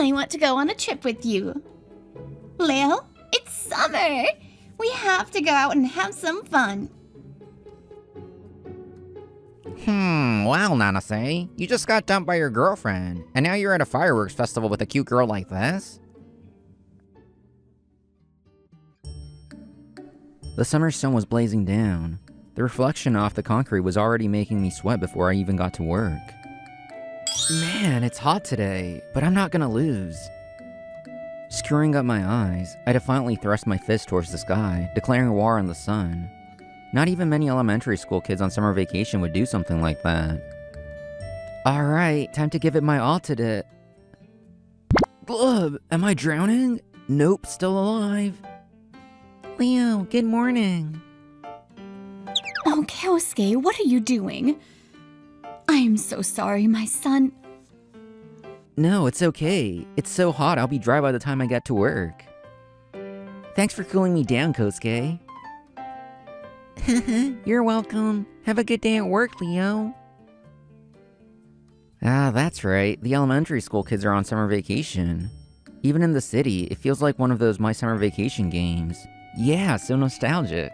I want to go on a trip with you. Leo, it's summer! We have to go out and have some fun. Wow, Nanase. You just got dumped by your girlfriend, and now you're at a fireworks festival with a cute girl like this? The summer sun was blazing down. The reflection off the concrete was already making me sweat before I even got to work. Man, it's hot today, but I'm not gonna lose. Screwing up my eyes, I defiantly thrust my fist towards the sky, declaring war on the sun. Not even many elementary school kids on summer vacation would do something like that. Alright, time to give it my all today. Glub, am I drowning? Nope, still alive. Leo, good morning. Oh, Kyosuke, what are you doing? I am so sorry, my son. No, it's okay. It's so hot, I'll be dry by the time I get to work. Thanks for cooling me down, Kosuke. You're welcome. Have a good day at work, Leo. Ah, that's right. The elementary school kids are on summer vacation. Even in the city, it feels like one of those My Summer Vacation games. Yeah, so nostalgic.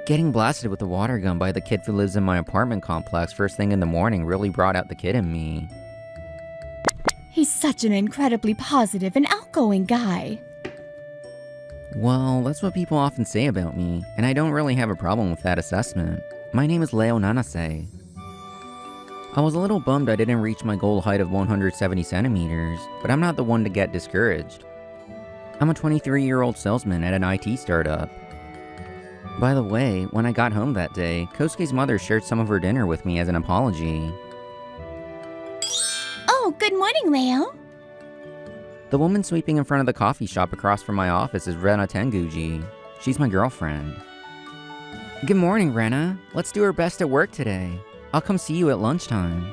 Getting blasted with a water gun by the kid who lives in my apartment complex first thing in the morning really brought out the kid in me. He's such an incredibly positive and outgoing guy. Well, that's what people often say about me, and I don't really have a problem with that assessment. My name is Leo Nanase. I was a little bummed I didn't reach my goal height of 170 centimeters, but I'm not the one to get discouraged. I'm a 23-year-old salesman at an IT startup. By the way, when I got home that day, Kosuke's mother shared some of her dinner with me as an apology. Oh, good morning, Leo. The woman sweeping in front of the coffee shop across from my office is Rena Tenguji. She's my girlfriend. Good morning, Rena. Let's do our best at work today. I'll come see you at lunchtime.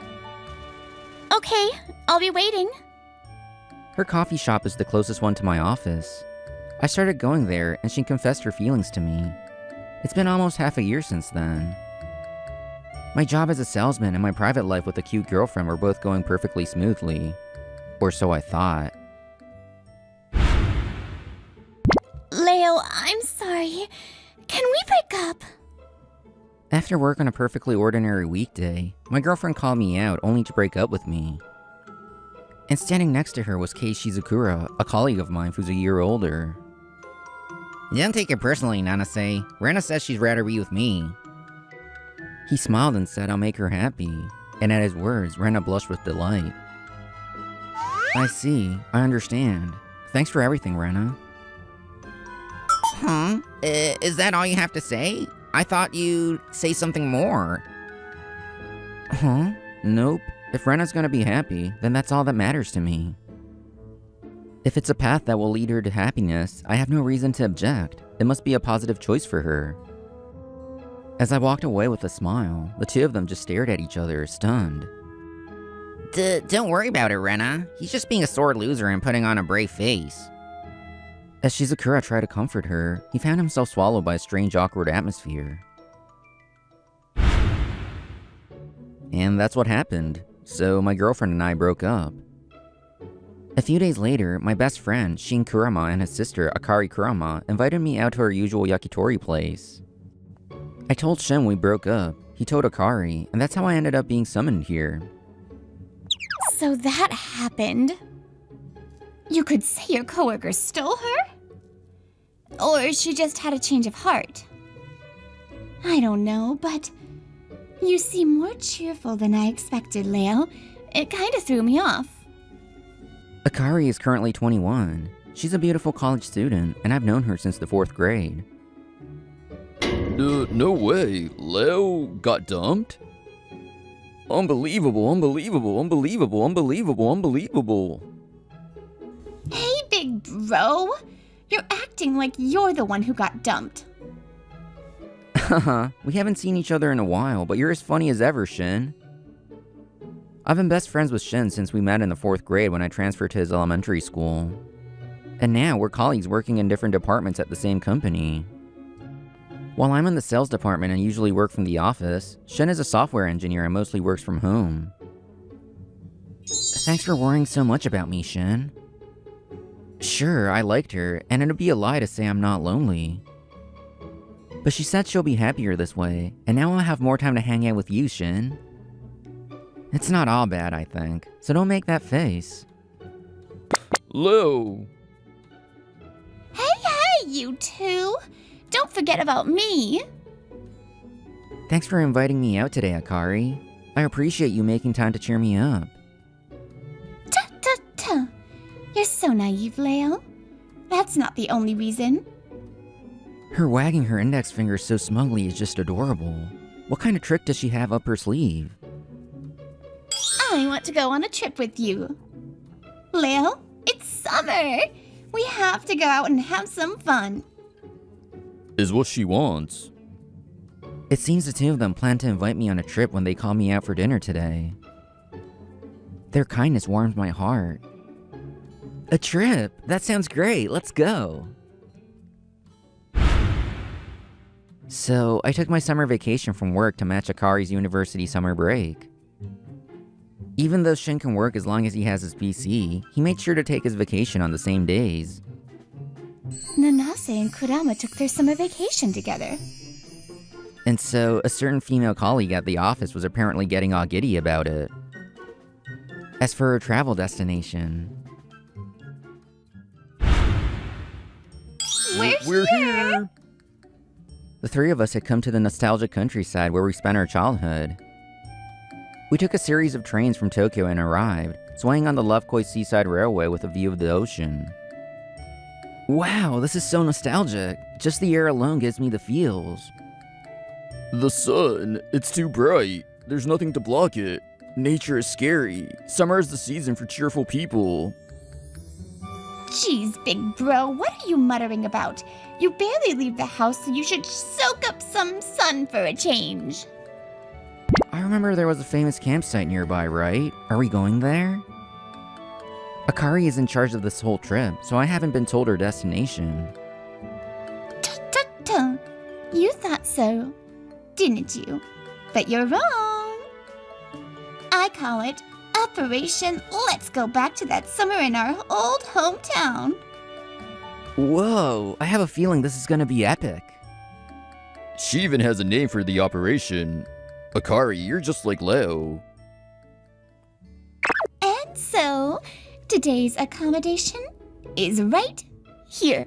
Okay, I'll be waiting. Her coffee shop is the closest one to my office. I started going there, and she confessed her feelings to me. It's been almost half a year since then. My job as a salesman and my private life with a cute girlfriend were both going perfectly smoothly. Or so I thought. Leo, I'm sorry. Can we break up? After work on a perfectly ordinary weekday, my girlfriend called me out only to break up with me. And standing next to her was Kei Shizukura, a colleague of mine who's a year older. Don't take it personally, Nanase. Rena says she'd rather be with me. He smiled and said I'll make her happy, and at his words, Rena blushed with delight. I see. I understand. Thanks for everything, Rena. Huh? Is that all you have to say? I thought you'd say something more. Huh? Nope. If Rena's gonna be happy, then that's all that matters to me. If it's a path that will lead her to happiness, I have no reason to object. It must be a positive choice for her. As I walked away with a smile, the two of them just stared at each other, stunned. Don't worry about it, Rena. He's just being a sore loser and putting on a brave face. As Shizukura tried to comfort her, he found himself swallowed by a strange, awkward atmosphere. And that's what happened. So my girlfriend and I broke up. A few days later, my best friend, Shin Kurama, and his sister, Akari Kurama, invited me out to our usual yakitori place. I told Shin we broke up, he told Akari, and that's how I ended up being summoned here. So that happened. You could say your coworker stole her? Or she just had a change of heart. I don't know, but you seem more cheerful than I expected, Leo. It kind of threw me off. Akari is currently 21. She's a beautiful college student, and I've known her since the 4th grade. No way. Leo got dumped? Unbelievable, unbelievable, unbelievable, unbelievable, unbelievable. Hey, big bro. You're acting like you're the one who got dumped. Haha, we haven't seen each other in a while, but you're as funny as ever, Shin. I've been best friends with Shin since we met in the 4th grade when I transferred to his elementary school. And now we're colleagues working in different departments at the same company. While I'm in the sales department and usually work from the office, Shin is a software engineer and mostly works from home. Thanks for worrying so much about me, Shin. Sure, I liked her, and it'd be a lie to say I'm not lonely. But she said she'll be happier this way, and now I'll have more time to hang out with you, Shin. It's not all bad, I think, so don't make that face. Leo! Hey, you two! Don't forget about me! Thanks for inviting me out today, Akari. I appreciate you making time to cheer me up. Tut. You're so naive, Leo. That's not the only reason. Her wagging her index finger so smugly is just adorable. What kind of trick does she have up her sleeve? I want to go on a trip with you. Leo, it's summer! We have to go out and have some fun. Is what she wants. It seems the two of them plan to invite me on a trip when they call me out for dinner today. Their kindness warms my heart. A trip? That sounds great. Let's go. So, I took my summer vacation from work to match Akari's university summer break. Even though Shin can work as long as he has his PC, he made sure to take his vacation on the same days. Nanase and Kurama took their summer vacation together. And so, a certain female colleague at the office was apparently getting all giddy about it. As for her travel destination... We're here! The three of us had come to the nostalgic countryside where we spent our childhood. We took a series of trains from Tokyo and arrived, swaying on the Lovekoi Seaside Railway with a view of the ocean. Wow, this is so nostalgic. Just the air alone gives me the feels. The sun, it's too bright. There's nothing to block it. Nature is scary. Summer is the season for cheerful people. Jeez, big bro, what are you muttering about? You barely leave the house, so you should soak up some sun for a change. I remember there was a famous campsite nearby, right? Are we going there? Akari is in charge of this whole trip, so I haven't been told her destination. Tut. You thought so, didn't you? But you're wrong. I call it Operation Let's Go Back to That Summer in Our Old Hometown. Whoa, I have a feeling this is gonna be epic. She even has a name for the operation. Akari, you're just like Leo. And so, today's accommodation is right here.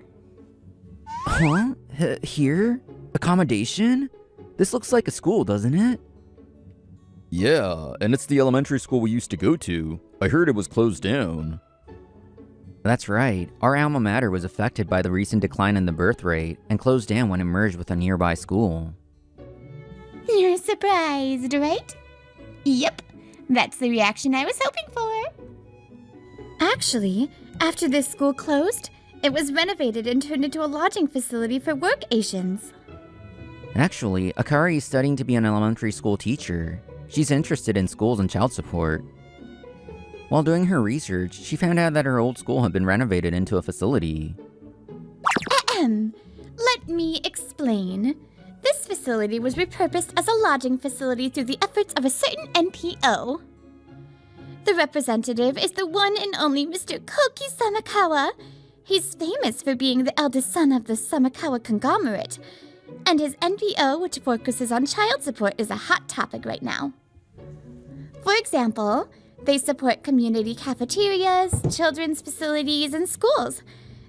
Huh? Here? Accommodation? This looks like a school, doesn't it? Yeah, and it's the elementary school we used to go to. I heard it was closed down. That's right. Our alma mater was affected by the recent decline in the birth rate and closed down when it merged with a nearby school. You're surprised, right? Yep, that's the reaction I was hoping for. Actually, after this school closed, it was renovated and turned into a lodging facility for work Asians. Actually, Akari is studying to be an elementary school teacher. She's interested in schools and child support. While doing her research, she found out that her old school had been renovated into a facility. Let me explain. This facility was repurposed as a lodging facility through the efforts of a certain NPO. The representative is the one and only Mr. Koki Samakawa. He's famous for being the eldest son of the Samakawa conglomerate, and his NPO, which focuses on child support, is a hot topic right now. For example, they support community cafeterias, children's facilities, and schools.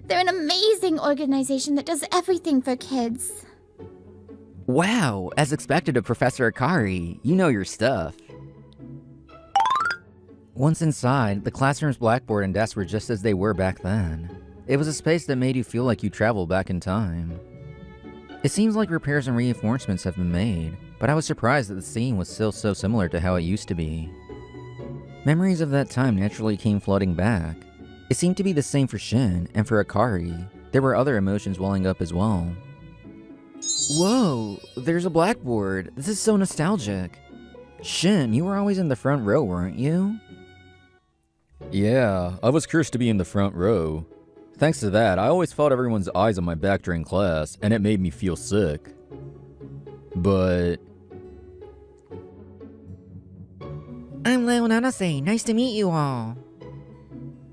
They're an amazing organization that does everything for kids. Wow, as expected of Professor Akari, you know your stuff. Once inside, the classroom's blackboard and desks were just as they were back then. It was a space that made you feel like you traveled back in time. It seems like repairs and reinforcements have been made, but I was surprised that the scene was still so similar to how it used to be. Memories of that time naturally came flooding back. It seemed to be the same for Shin, and for Akari, there were other emotions welling up as well. Whoa, there's a blackboard. This is so nostalgic. Shin, you were always in the front row, weren't you? Yeah, I was cursed to be in the front row. Thanks to that, I always felt everyone's eyes on my back during class, and it made me feel sick. But... I'm Leo Nanase. Nice to meet you all.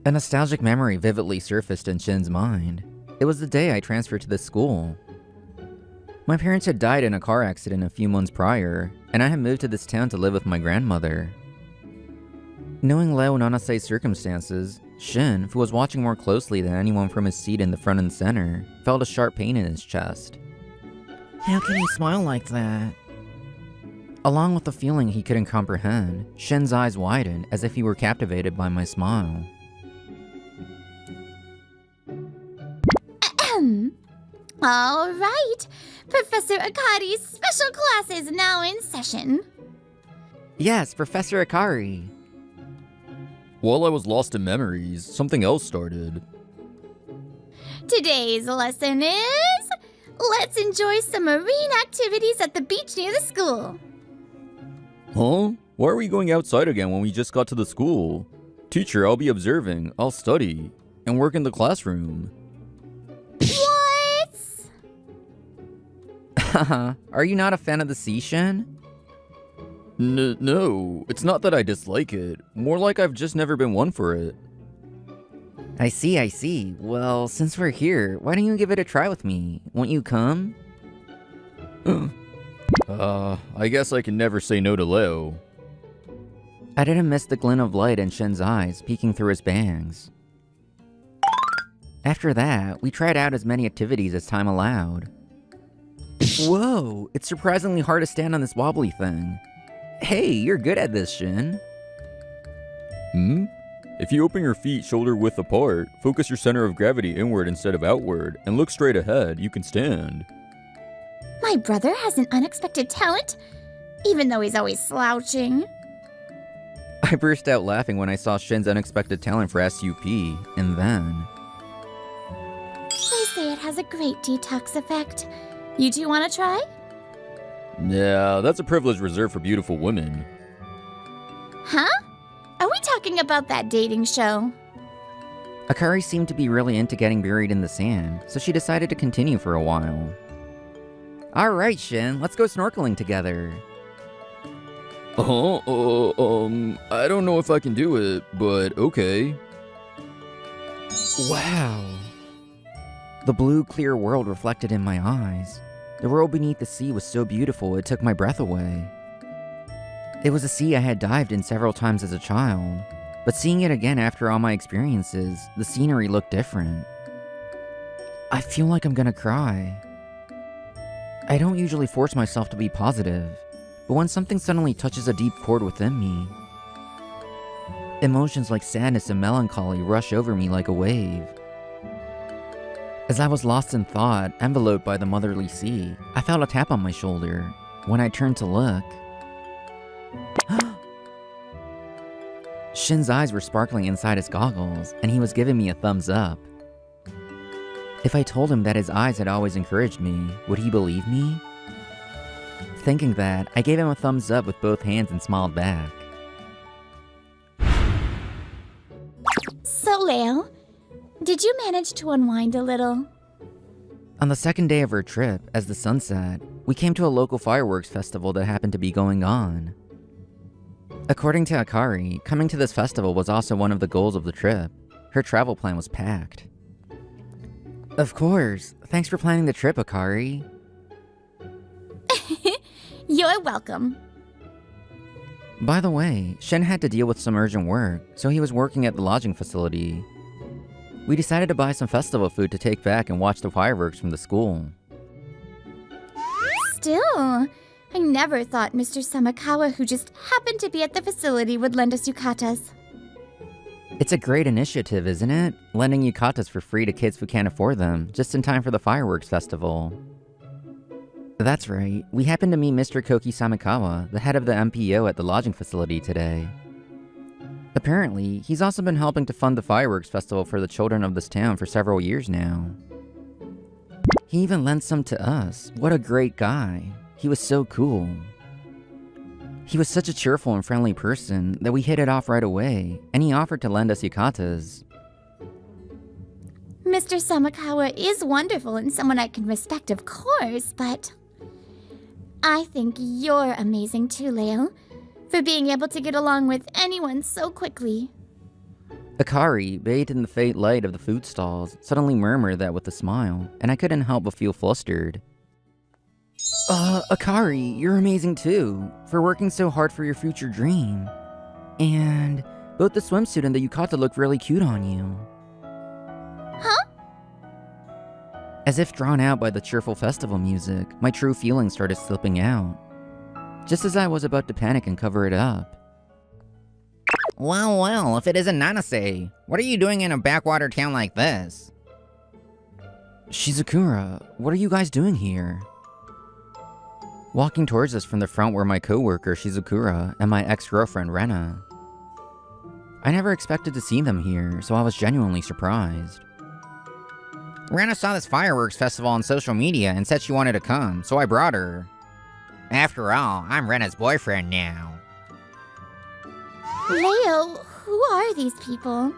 A nostalgic memory vividly surfaced in Shin's mind. It was the day I transferred to this school. My parents had died in a car accident a few months prior, and I had moved to this town to live with my grandmother. Knowing Leo Nanase's circumstances, Shin, who was watching more closely than anyone from his seat in the front and center, felt a sharp pain in his chest. How can he smile like that? Along with the feeling he couldn't comprehend, Shin's eyes widened as if he were captivated by my smile. All right, Professor Akari's special class is now in session. Yes, Professor Akari. While I was lost in memories, something else started. Today's lesson is... let's enjoy some marine activities at the beach near the school. Huh? Why are we going outside again when we just got to the school? Teacher, I'll be observing, I'll study, and work in the classroom. What? Are you not a fan of the sea, Shin? No, it's not that I dislike it. More like I've just never been one for it. I see. Well, since we're here, why don't you give it a try with me? Won't you come? I guess I can never say no to Leo. I didn't miss the glint of light in Shin's eyes peeking through his bangs. After that, we tried out as many activities as time allowed. Whoa, it's surprisingly hard to stand on this wobbly thing. Hey, you're good at this, Shin. If you open your feet shoulder width apart, focus your center of gravity inward instead of outward, and look straight ahead, you can stand. My brother has an unexpected talent, even though he's always slouching. I burst out laughing when I saw Shin's unexpected talent for SUP, and then... They say it has a great detox effect. You two want to try? Yeah, that's a privilege reserved for beautiful women. Huh? Are we talking about that dating show? Akari seemed to be really into getting buried in the sand, so she decided to continue for a while. Alright, Shin, let's go snorkeling together. I don't know if I can do it, but okay. Wow. The blue, clear world reflected in my eyes. The world beneath the sea was so beautiful it took my breath away. It was a sea I had dived in several times as a child, but seeing it again after all my experiences, the scenery looked different. I feel like I'm gonna cry. I don't usually force myself to be positive, but when something suddenly touches a deep chord within me, emotions like sadness and melancholy rush over me like a wave. As I was lost in thought, enveloped by the motherly sea, I felt a tap on my shoulder. When I turned to look... Shin's eyes were sparkling inside his goggles, and he was giving me a thumbs up. If I told him that his eyes had always encouraged me, would he believe me? Thinking that, I gave him a thumbs up with both hands and smiled back. So, Leo, did you manage to unwind a little? On the second day of our trip, as the sun set, we came to a local fireworks festival that happened to be going on. According to Akari, coming to this festival was also one of the goals of the trip. Her travel plan was packed. Of course. Thanks for planning the trip, Akari. You're welcome. By the way, Shin had to deal with some urgent work, so he was working at the lodging facility. We decided to buy some festival food to take back and watch the fireworks from the school. Still, I never thought Mr. Samakawa, who just happened to be at the facility, would lend us yukatas. It's a great initiative, isn't it? Lending yukatas for free to kids who can't afford them, just in time for the fireworks festival. That's right, we happened to meet Mr. Koki Samakawa, the head of the MPO at the lodging facility today. Apparently, he's also been helping to fund the fireworks festival for the children of this town for several years now. He even lent some to us. What a great guy. He was so cool. He was such a cheerful and friendly person that we hit it off right away, and he offered to lend us yukatas. Mr. Samakawa is wonderful and someone I can respect, of course, but I think you're amazing too, Leo. for being able to get along with anyone so quickly. Akari, bathed in the faint light of the food stalls, suddenly murmured that with a smile, and I couldn't help but feel flustered. Akari, you're amazing too, for working so hard for your future dream. And both the swimsuit and the yukata look really cute on you. Huh? As if drawn out by the cheerful festival music, my true feelings started slipping out. Just as I was about to panic and cover it up. Well, if it isn't Nanase, what are you doing in a backwater town like this? Shizakura, what are you guys doing here? Walking towards us from the front were my coworker Shizakura and my ex-girlfriend Rena. I never expected to see them here, so I was genuinely surprised. Rena saw this fireworks festival on social media and said she wanted to come, so I brought her. After all, I'm Rena's boyfriend now. Leo, who are these people?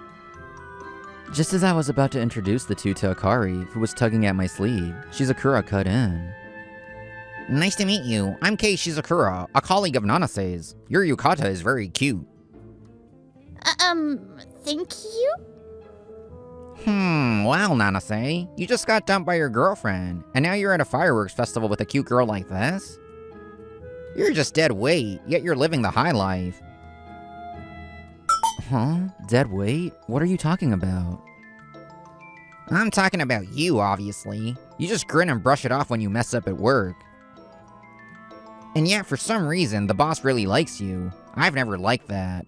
Just as I was about to introduce the two to Akari, who was tugging at my sleeve, Shizakura cut in. Nice to meet you. I'm Kei Shizakura, a colleague of Nanase's. Your yukata is very cute. Thank you? Well, Nanase, you just got dumped by your girlfriend, and now you're at a fireworks festival with a cute girl like this? You're just dead weight, yet you're living the high life. Huh? Dead weight? What are you talking about? I'm talking about you, obviously. You just grin and brush it off when you mess up at work. And yet, for some reason, the boss really likes you. I've never liked that.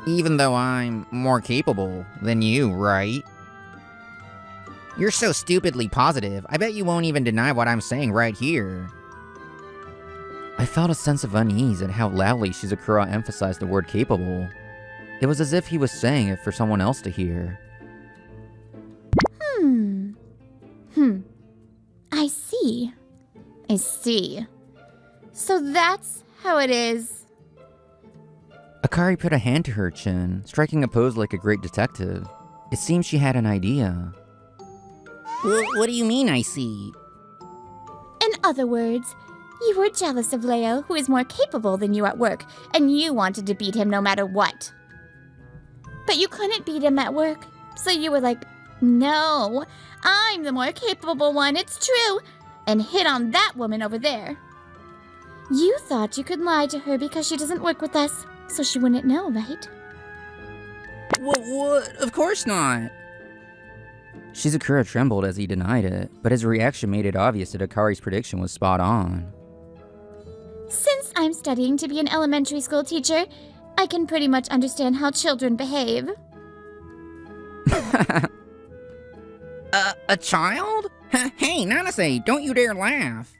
Even though I'm more capable than you, right? You're so stupidly positive, I bet you won't even deny what I'm saying right here. I felt a sense of unease at how loudly Shizakura emphasized the word capable. It was as if he was saying it for someone else to hear. I see. So that's how it is. Akari put a hand to her chin, striking a pose like a great detective. It seemed she had an idea. What do you mean, I see? In other words, you were jealous of Leo, who is more capable than you at work, and you wanted to beat him no matter what. But you couldn't beat him at work, so you were like, no, I'm the more capable one, it's true, and hit on that woman over there. You thought you could lie to her because she doesn't work with us, so she wouldn't know, right? What? Of course not. Shizakura trembled as he denied it, but his reaction made it obvious that Akari's prediction was spot on. Since I'm studying to be an elementary school teacher, I can pretty much understand how children behave. A child? Hey, Nanase, don't you dare laugh.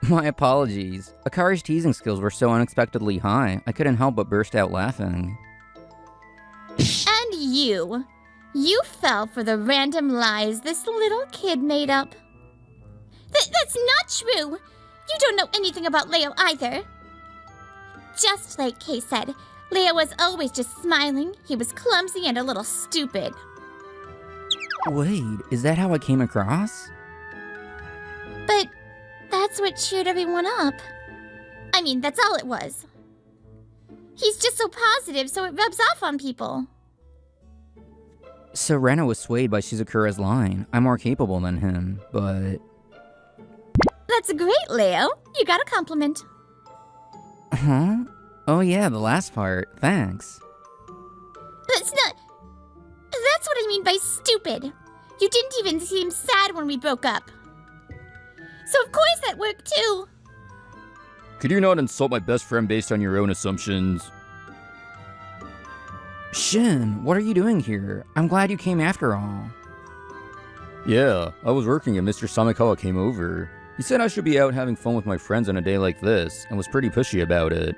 My apologies. Akari's teasing skills were so unexpectedly high, I couldn't help but burst out laughing. And you. You fell for the random lies this little kid made up. That's not true. You don't know anything about Leo either. Just like Kay said, Leo was always just smiling. He was clumsy and a little stupid. Wait, is that how I came across? But that's what cheered everyone up. I mean, that's all it was. He's just so positive, so it rubs off on people. So Rena was swayed by Shizakura's line, I'm more capable than him, but... That's great, Leo. You got a compliment. Huh? Oh yeah, the last part, thanks. That's not... That's what I mean by stupid. You didn't even seem sad when we broke up. So of course that worked too. Could you not insult my best friend based on your own assumptions? Shin, what are you doing here? I'm glad you came after all. Yeah, I was working and Mr. Samikawa came over. He said I should be out having fun with my friends on a day like this, and was pretty pushy about it.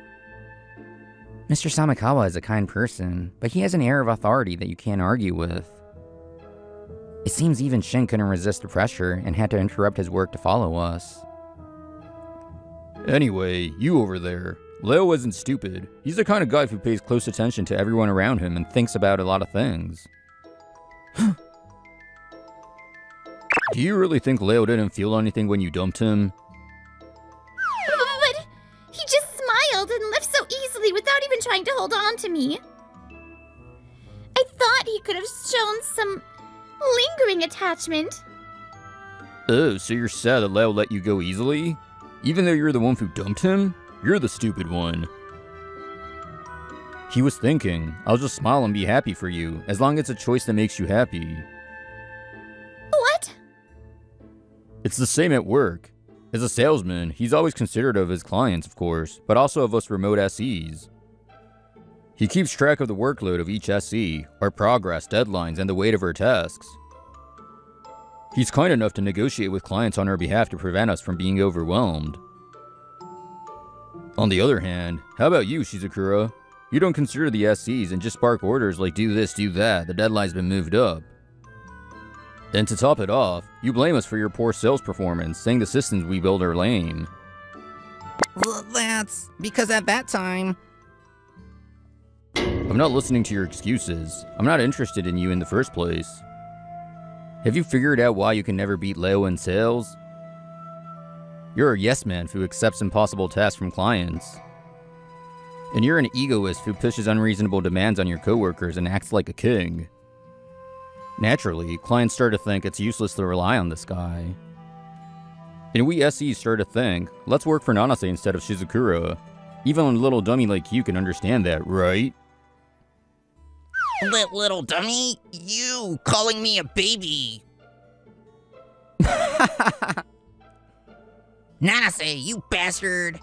Mr. Samikawa is a kind person, but he has an air of authority that you can't argue with. It seems even Shin couldn't resist the pressure and had to interrupt his work to follow us. Anyway, you over there. Leo isn't stupid. He's the kind of guy who pays close attention to everyone around him and thinks about a lot of things. Do you really think Leo didn't feel anything when you dumped him? But he just and lift so easily without even trying to hold on to me. I thought he could have shown some lingering attachment. Oh, so you're sad that Leo let you go easily? Even though you're the one who dumped him? You're the stupid one. He was thinking, I'll just smile and be happy for you, as long as it's a choice that makes you happy. What? It's the same at work. As a salesman, he's always considerate of his clients, of course, but also of us remote SEs. He keeps track of the workload of each SE, our progress, deadlines, and the weight of our tasks. He's kind enough to negotiate with clients on our behalf to prevent us from being overwhelmed. On the other hand, how about you, Shizukura? You don't consider the SEs and just bark orders like do this, do that, the deadline's been moved up. And to top it off, you blame us for your poor sales performance, saying the systems we build are lame. Well, that's because at that time... I'm not listening to your excuses. I'm not interested in you in the first place. Have you figured out why you can never beat Leo in sales? You're a yes man who accepts impossible tasks from clients. And you're an egoist who pushes unreasonable demands on your coworkers and acts like a king. Naturally, clients start to think it's useless to rely on this guy. And we SEs start to think, let's work for Nanase instead of Shizukura. Even a little dummy like you can understand that, right? Little dummy? You calling me a baby? Nanase, you bastard!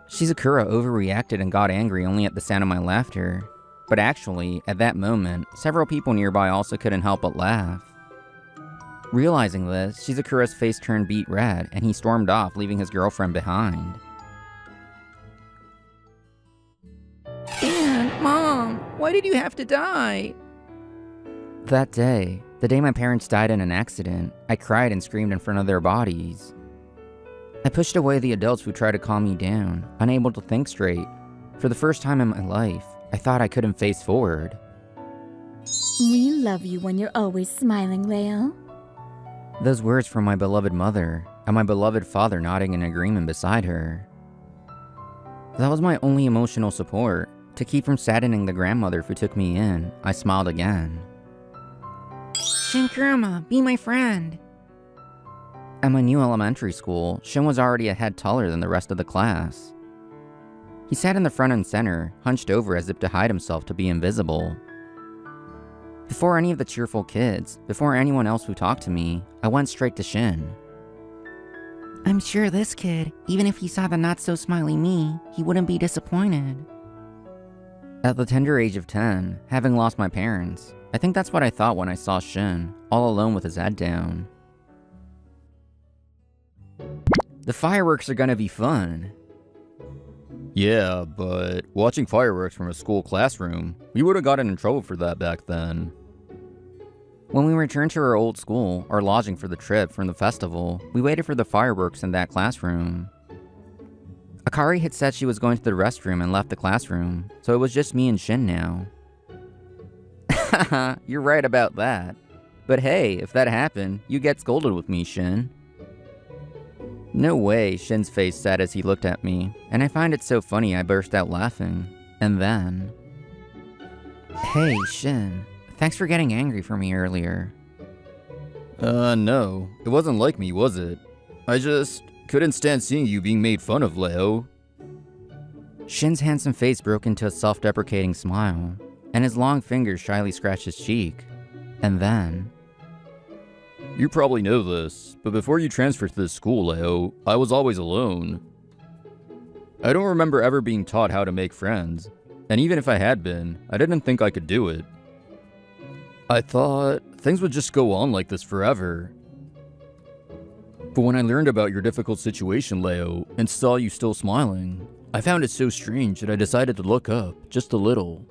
Shizukura overreacted and got angry only at the sound of my laughter. But actually, at that moment, several people nearby also couldn't help but laugh. Realizing this, Shizukura's face turned beet red, and he stormed off, leaving his girlfriend behind. Dad, Mom, why did you have to die? That day, the day my parents died in an accident, I cried and screamed in front of their bodies. I pushed away the adults who tried to calm me down, unable to think straight. For the first time in my life, I thought I couldn't face forward. We love you when you're always smiling, Leo. Those words from my beloved mother, and my beloved father nodding in agreement beside her. That was my only emotional support. To keep from saddening the grandmother who took me in, I smiled again. Shinkurama, be my friend. At my new elementary school, Shin was already a head taller than the rest of the class. He sat in the front and center, hunched over as if to hide himself to be invisible. Before any of the cheerful kids, before anyone else who talked to me, I went straight to Shin. I'm sure this kid, even if he saw the not-so-smiley me, he wouldn't be disappointed. At the tender age of 10, having lost my parents, I think that's what I thought when I saw Shin, all alone with his head down. The fireworks are gonna be fun. Yeah, but watching fireworks from a school classroom, we would have gotten in trouble for that back then. When we returned to our old school, our lodging for the trip from the festival, we waited for the fireworks in that classroom. Akari had said she was going to the restroom and left the classroom, so it was just me and Shin now. Haha, you're right about that. But hey, if that happened, you get scolded with me, Shin. No way, Shin's face said as he looked at me, and I find it so funny I burst out laughing. And then... Hey, Shin. Thanks for getting angry for me earlier. No. It wasn't like me, was it? I just couldn't stand seeing you being made fun of, Leo. Shin's handsome face broke into a self-deprecating smile, and his long fingers shyly scratched his cheek. And then... You probably know this, but before you transferred to this school, Leo, I was always alone. I don't remember ever being taught how to make friends, and even if I had been, I didn't think I could do it. I thought things would just go on like this forever. But when I learned about your difficult situation, Leo, and saw you still smiling, I found it so strange that I decided to look up, just a little.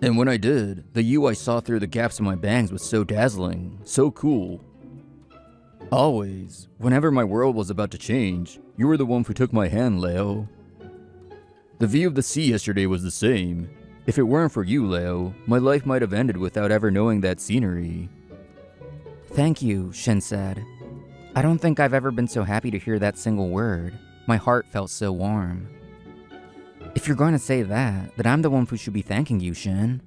And when I did, the you I saw through the gaps in my bangs was so dazzling, so cool. Always, whenever my world was about to change, you were the one who took my hand, Leo. The view of the sea yesterday was the same. If it weren't for you, Leo, my life might have ended without ever knowing that scenery. Thank you, Shin said. I don't think I've ever been so happy to hear that single word. My heart felt so warm. If you're going to say that, then I'm the one who should be thanking you, Shin.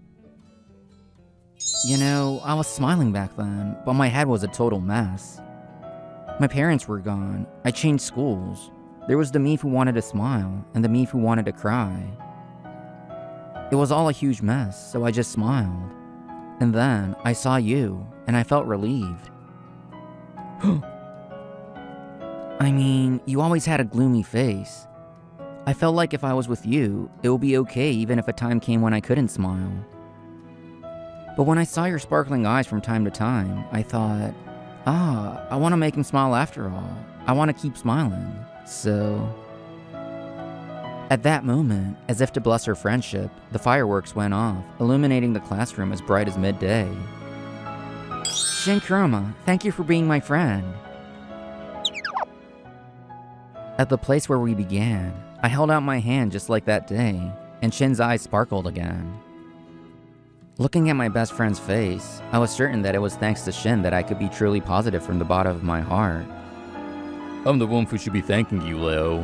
You know, I was smiling back then, but my head was a total mess. My parents were gone. I changed schools. There was the me who wanted to smile, and the me who wanted to cry. It was all a huge mess, so I just smiled. And then, I saw you, and I felt relieved. I mean, you always had a gloomy face. I felt like if I was with you, it would be okay even if a time came when I couldn't smile. But when I saw your sparkling eyes from time to time, I thought, I want to make him smile after all. I want to keep smiling. So... At that moment, as if to bless our friendship, the fireworks went off, illuminating the classroom as bright as midday. Shin Kurama, thank you for being my friend. At the place where we began, I held out my hand just like that day, and Shin's eyes sparkled again. Looking at my best friend's face, I was certain that it was thanks to Shin that I could be truly positive from the bottom of my heart. I'm the one who should be thanking you, Leo.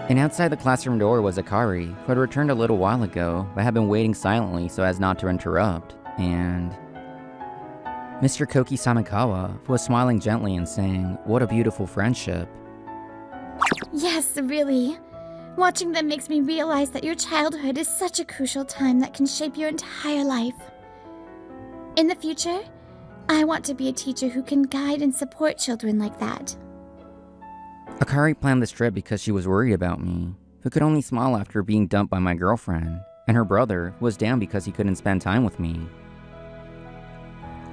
And outside the classroom door was Akari, who had returned a little while ago, but had been waiting silently so as not to interrupt, and... Mr. Koki Samikawa, who was smiling gently and saying, "What a beautiful friendship." Yes, really. Watching them makes me realize that your childhood is such a crucial time that can shape your entire life. In the future, I want to be a teacher who can guide and support children like that. Akari planned this trip because she was worried about me, who could only smile after being dumped by my girlfriend, and her brother, who was down because he couldn't spend time with me.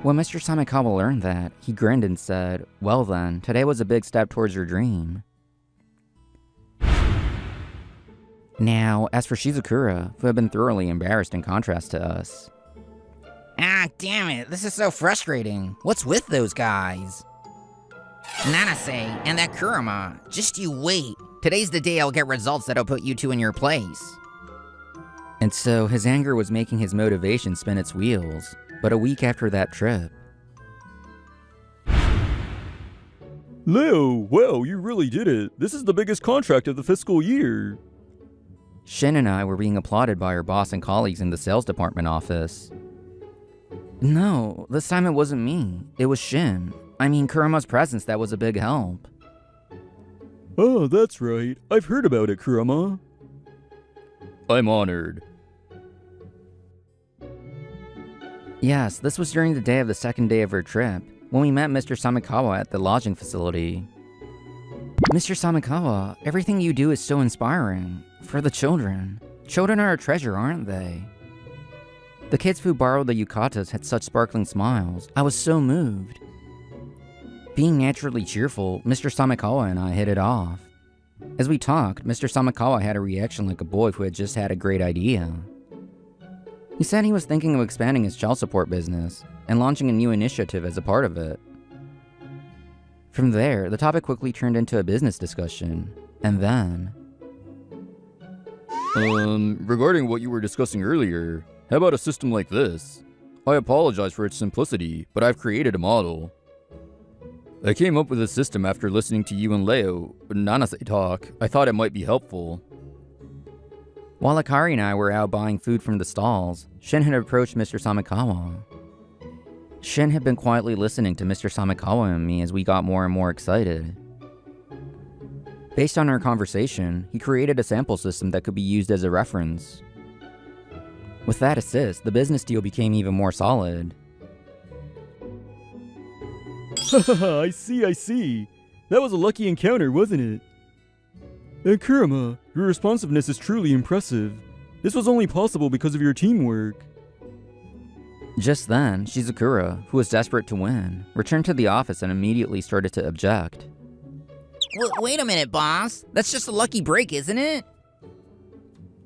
When Mr. Samikawa learned that, he grinned and said, "Well then, today was a big step towards your dream." Now, as for Shizukura, who had been thoroughly embarrassed in contrast to us. Ah, damn it, this is so frustrating. What's with those guys? Nanase and that Kurama, just you wait. Today's the day I'll get results that'll put you two in your place. And so his anger was making his motivation spin its wheels. But a week after that trip... Leo, wow, you really did it. This is the biggest contract of the fiscal year. Shin and I were being applauded by our boss and colleagues in the sales department office. No, this time it wasn't me. It was Shin. I mean, Kurama's presence that was a big help. Oh, that's right. I've heard about it, Kurama. I'm honored. Yes, this was during the day of the second day of our trip, when we met Mr. Samikawa at the lodging facility. Mr. Samikawa, everything you do is so inspiring. For the children. Children are a treasure, aren't they? The kids who borrowed the yukatas had such sparkling smiles. I was so moved. Being naturally cheerful, Mr. Samikawa and I hit it off. As we talked, Mr. Samikawa had a reaction like a boy who had just had a great idea. He said he was thinking of expanding his child support business and launching a new initiative as a part of it. From there, the topic quickly turned into a business discussion, and then... Regarding what you were discussing earlier, how about a system like this? I apologize for its simplicity, but I've created a model. I came up with a system after listening to you and Leo, Nanase talk. I thought it might be helpful. While Akari and I were out buying food from the stalls, Shin had approached Mr. Samikawa. Shin had been quietly listening to Mr. Samikawa and me as we got more and more excited. Based on our conversation, he created a sample system that could be used as a reference. With that assist, the business deal became even more solid. Hahaha, I see. That was a lucky encounter, wasn't it? And Kurama, your responsiveness is truly impressive. This was only possible because of your teamwork. Just then, Shizukura, who was desperate to win, returned to the office and immediately started to object. Wait a minute, boss. That's just a lucky break, isn't it?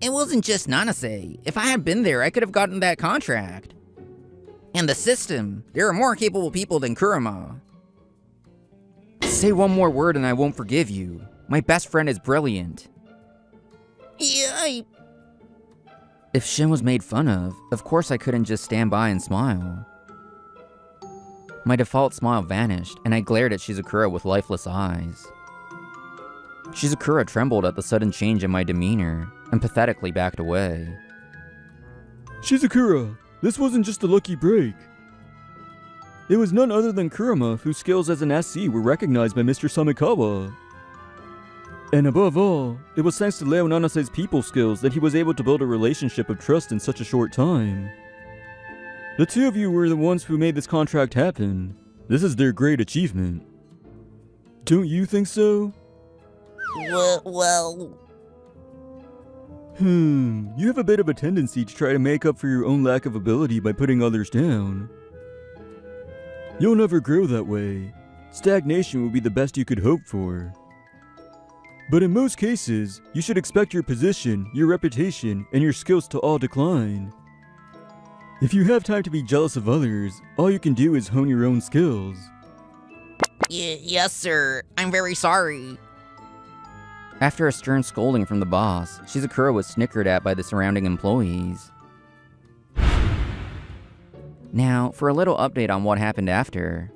It wasn't just Nanase. If I had been there, I could have gotten that contract. And the system. There are more capable people than Kurama. Say one more word and I won't forgive you. My best friend is brilliant. Yeah, If Shin was made fun of course I couldn't just stand by and smile. My default smile vanished, and I glared at Shizukura with lifeless eyes. Shizukura trembled at the sudden change in my demeanor and pathetically backed away. Shizukura, this wasn't just a lucky break. It was none other than Kurama, whose skills as an SC were recognized by Mr. Samikawa. And above all, it was thanks to Leo Nanase's people skills that he was able to build a relationship of trust in such a short time. The two of you were the ones who made this contract happen. This is their great achievement. Don't you think so? Well... You have a bit of a tendency to try to make up for your own lack of ability by putting others down. You'll never grow that way. Stagnation will be the best you could hope for. But in most cases, you should expect your position, your reputation, and your skills to all decline. If you have time to be jealous of others, all you can do is hone your own skills. Yes, sir. I'm very sorry. After a stern scolding from the boss, Shizukura was snickered at by the surrounding employees. Now, for a little update on what happened after.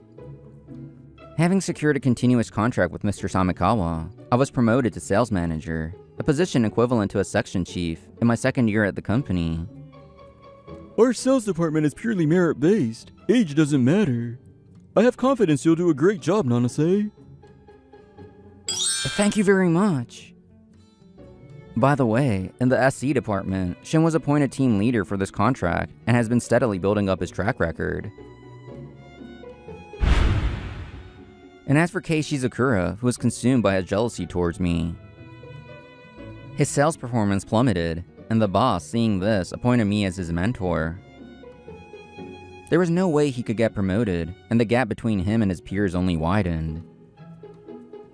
Having secured a continuous contract with Mr. Samikawa, I was promoted to sales manager, a position equivalent to a section chief, in my second year at the company. Our sales department is purely merit-based. Age doesn't matter. I have confidence you'll do a great job, Nanase. Thank you very much. By the way, in the SC department, Shin was appointed team leader for this contract and has been steadily building up his track record. And as for Kei Shizukura, who was consumed by his jealousy towards me, his sales performance plummeted, and the boss, seeing this, appointed me as his mentor. There was no way he could get promoted, and the gap between him and his peers only widened.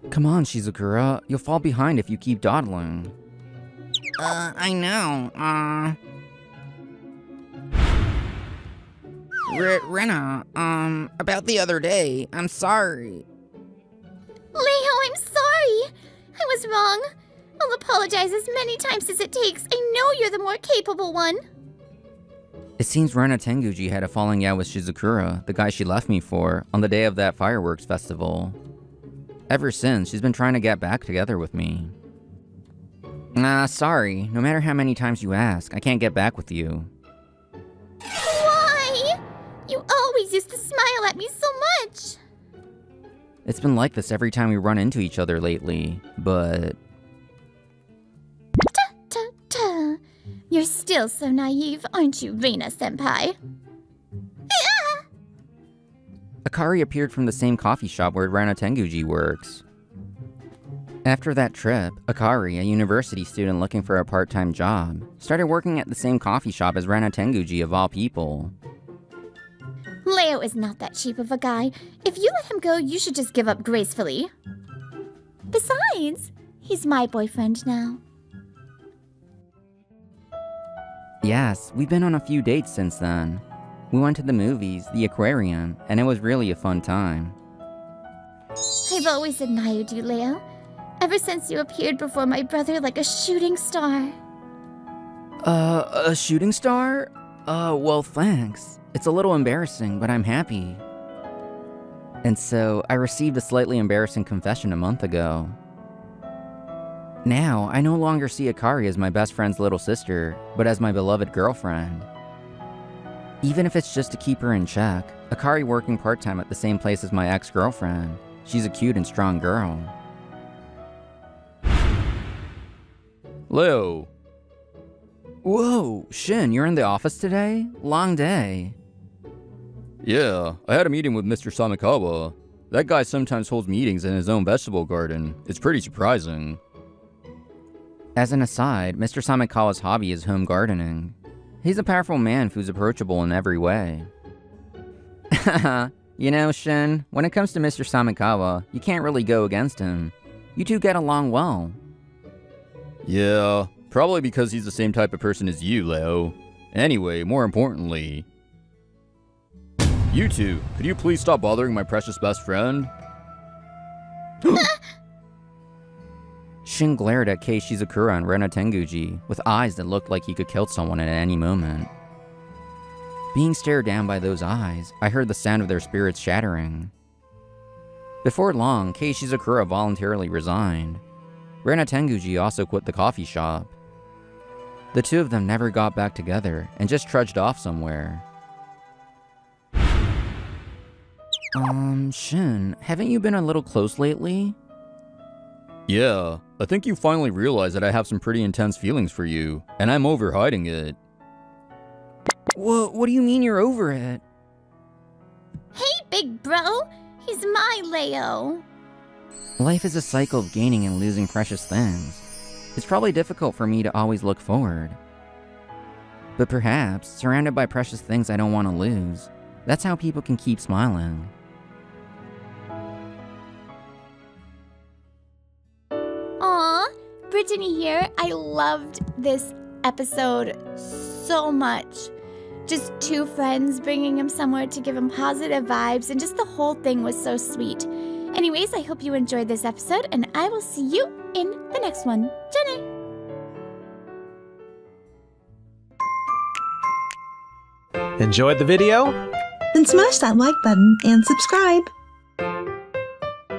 Come on, Shizukura, you'll fall behind if you keep dawdling. I know, Rena, about the other day, I'm sorry. Leo, I'm sorry. I was wrong. I'll apologize as many times as it takes. I know you're the more capable one. It seems Rena Tenguji had a falling out with Shizukura, the guy she left me for, on the day of that fireworks festival. Ever since, she's been trying to get back together with me. Sorry. No matter how many times you ask, I can't get back with you. Why? You always used to smile at me so much. It's been like this every time we run into each other lately, but... Ta-ta. You're still so naive, aren't you, Reina-senpai? Akari appeared from the same coffee shop where Rana Tenguji works. After that trip, Akari, a university student looking for a part-time job, started working at the same coffee shop as Rana Tenguji of all people. Leo is not that cheap of a guy. If you let him go, you should just give up gracefully. Besides, he's my boyfriend now. Yes, we've been on a few dates since then. We went to the movies, the aquarium, and it was really a fun time. I've always admired you, Leo. Ever since you appeared before my brother like a shooting star. A shooting star? Well, thanks. It's a little embarrassing, but I'm happy. And so, I received a slightly embarrassing confession a month ago. Now, I no longer see Akari as my best friend's little sister, but as my beloved girlfriend. Even if it's just to keep her in check, Akari working part-time at the same place as my ex-girlfriend. She's a cute and strong girl. Leo. Whoa, Shin, you're in the office today? Long day. Yeah, I had a meeting with Mr. Samikawa. That guy sometimes holds meetings in his own vegetable garden. It's pretty surprising. As an aside, Mr. Samikawa's hobby is home gardening. He's a powerful man who's approachable in every way. You know, Shin, when it comes to Mr. Samikawa, you can't really go against him. You two get along well. Yeah, probably because he's the same type of person as you, Leo. Anyway, more importantly... You two, could you please stop bothering my precious best friend? Shin glared at Kei Shizukura and Rena Tenguji with eyes that looked like he could kill someone at any moment. Being stared down by those eyes, I heard the sound of their spirits shattering. Before long, Kei Shizukura voluntarily resigned. Ren and Tenguji also quit the coffee shop. The two of them never got back together and just trudged off somewhere. Shin, haven't you been a little close lately? Yeah, I think you finally realized that I have some pretty intense feelings for you, and I'm over hiding it. What do you mean you're over it? Hey, big bro! He's my Leo! Life is a cycle of gaining and losing precious things. It's probably difficult for me to always look forward. But perhaps, surrounded by precious things I don't want to lose, that's how people can keep smiling. Aw, Brittany here. I loved this episode so much. Just two friends bringing him somewhere to give him positive vibes, and just the whole thing was so sweet. Anyways, I hope you enjoyed this episode, and I will see you in the next one. Jenny! Enjoyed the video? Then smash that like button and subscribe.